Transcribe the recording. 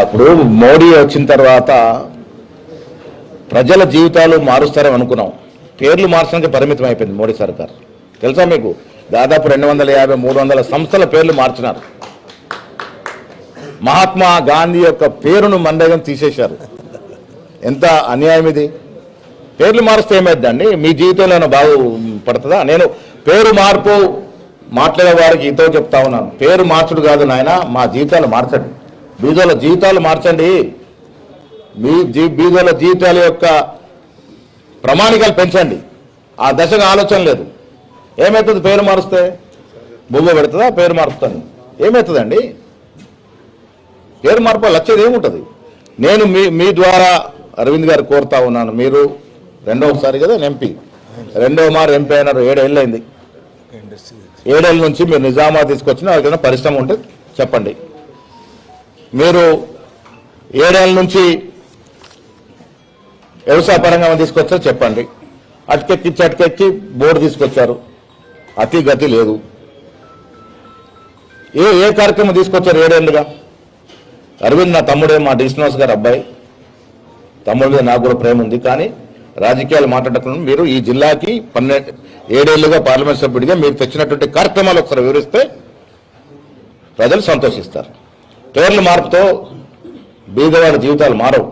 ఇప్పుడు మోడీ వచ్చిన తర్వాత ప్రజల జీవితాలు మారుస్తారని అనుకున్నాం. పేర్లు మార్చడానికి పరిమితం అయిపోయింది మోడీ సర్కార్. తెలుసా మీకు? దాదాపు 250-300 సంస్థల పేర్లు మార్చినారు. మహాత్మా గాంధీ యొక్క పేరును మండగం తీసేశారు. ఎంత అన్యాయం ఇది! పేర్లు మారుస్తే ఏమైందండి? మీ జీవితంలో బాగుపడుతుందా? నేను పేరు మార్పు మాట్లాడే వారికి ఇతో చెప్తా ఉన్నాను. పేరు మార్చుడు కాదు నాయన, మా జీవితాలు మార్చండి. బీదోళ్ళ జీవితాలు మార్చండి. మీ బీదోళ్ళ జీవితాల యొక్క ప్రమాణికలు పెంచండి. ఆ దశగా ఆలోచన లేదు. ఏమవుతుంది పేరు మారుస్తే? బొమ్మ పెడుతుందా? పేరు మారుస్తాను ఏమవుతుందండి? పేరు మార్పు లక్ష్యం ఏముంటుంది? నేను మీ ద్వారా అరవింద్ గారు కోరుతా ఉన్నాను. మీరు రెండవసారి కదా ఎంపీ, రెండవ మారు ఎంపీ అయినారు. 7 ఏళ్ళు అయింది. 7 ఏళ్ళ నుంచి మీరు నిజామాబాద్ తీసుకొచ్చిన ఏదైనా పరిశ్రమ ఉంటే చెప్పండి. మీరు 7 ఏళ్ళ నుంచి వ్యవసాయ పరంగా తీసుకొచ్చారు చెప్పండి. అటుకెక్కి బోర్డు తీసుకొచ్చారు. అతి గతి లేదు. ఏ కార్యక్రమం తీసుకొచ్చారు 7 ఏళ్ళుగా? అరవింద్ నా తమ్ముడే, మా డి శ్రీనివాస్ గారు అబ్బాయి. తమ్ముడి మీద నాకు కూడా ప్రేమ ఉంది. కానీ రాజకీయాలు మాట్లాడకుండా మీరు ఈ జిల్లాకి 7 ఏళ్ళుగా పార్లమెంట్ సభ్యుడిగా మీరు తెచ్చినటువంటి కార్యక్రమాలు ఒకసారి వివరిస్తే ప్రజలు సంతోషిస్తారు. పేర్ల మార్పుతో బీదవాడి జీవితాలు మారవు.